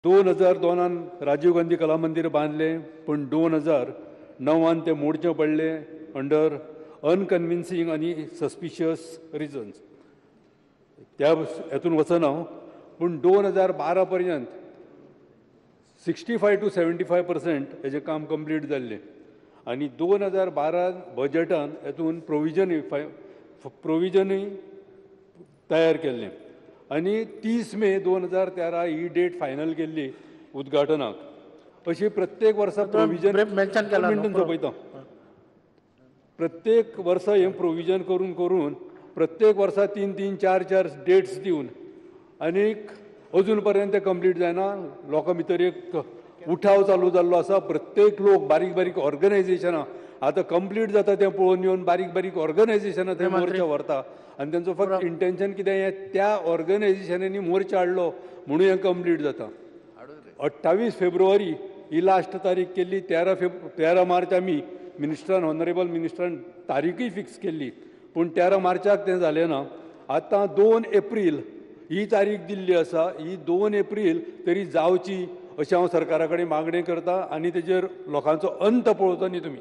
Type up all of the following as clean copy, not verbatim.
2002 राजीव गांधी कला मंदिर बांधले, पण 2009 ते मोडचे पडले अंडर अनकन्विन्सिंग आणि सस्पिशियस रिजन्स. त्या हेतून वचना, पण 2012 पर्यंत 65 to 75% हेजे काम कंप्लीट जाल्ले आणि 2012 बजेटान हेतून प्रोविजनय तयार केल्ले आणि 30 मे 2013 ही डेट फायनल केल्ली उद्घाटनाक. अशी प्रत्येक वर्सा प्रोविजन सोपयता, प्रत्येक वर्सा हे प्रोविजन करून करून प्रत्येक वर्सा 3-3, 4-4 डेट्स दिवन आनीक अजून पर्यंत कंप्लीट जायना. लोकां भितर एक उठाव चालू जाल्लो आसा. प्रत्येक लोक बारीक बारीक ऑर्गनायझेशनां आतां कंप्लीट जाता तें पळोवन येवन बारीक बारीक ऑर्गनायझेशनां थंय मोर्चा व्हरता आनी तेंचो फक्त इंटेन्शन कितें हें त्या ऑर्गनायझेशनांनी मोर्चा हाडलो म्हणून हें कंप्लीट जाता. 28 फेब्रुवारी ही लास्ट तारीख केल्ली. 13 मार्च आमी मिनिस्टरान ऑनरेबल मिनिस्टरान तारीखय फिक्स केल्ली, पूण 13 मार्चाक तें जालें ना. आतां 2 एप्रील ही तारीख दिल्ली आसा. ही 2 एप्रील तरी जावची अशें हांव सरकारा कडेन मागणी करता आनी तेजेर लोकांचो अंत पळोवचो न्ही तुमी.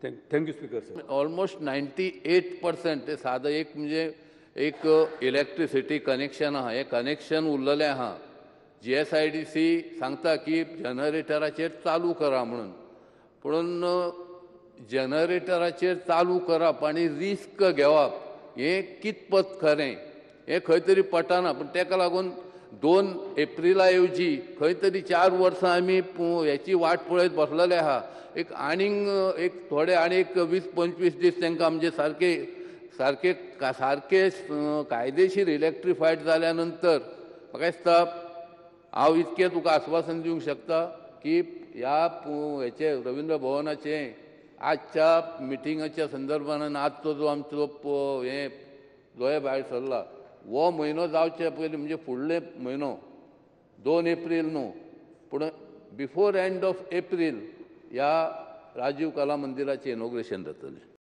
Thank you speaker sir. ऑलमोस्ट 98% ते साधं एक म्हणजे एक इलेक्ट्रिसिटी कनेक्शन आहा, हें कनेक्शन उरलेलें आहा. GSIDC सांगता की जनरेटराचेर चालू करा म्हणून, पूण जनरेटराचेर चालू करप आनी रिस्क घेवप हें कितपत खरें हें खंय तरी पटना. पूण तेका लागून 2 एप्रिला येवजी खंय तरी 4 वर्सां आमी हेची वाट पळयत बसलेले आहा. एक थोडे आनी 20-25 दीस तांकां आमचे सारके कायदेशीर इलेक्ट्रिफायड जाल्या नंतर म्हाका दिसता हांव इतकें तुका आश्वासन दिवंक शकता की ह्या हेचे रवींद्र भवनाचे आजच्या मिटिंगाच्या संदर्भान आजचो जो आमचो हे दोळे भायर सरला हो म्हयनो जावचे पयलीं म्हणजे फुडले म्हयनो 2 एप्रील न्हू, पूण बिफोर एंड ऑफ एप्रील ह्या राजीव कला मंदिराचें इनॉग्रेशन जातलें.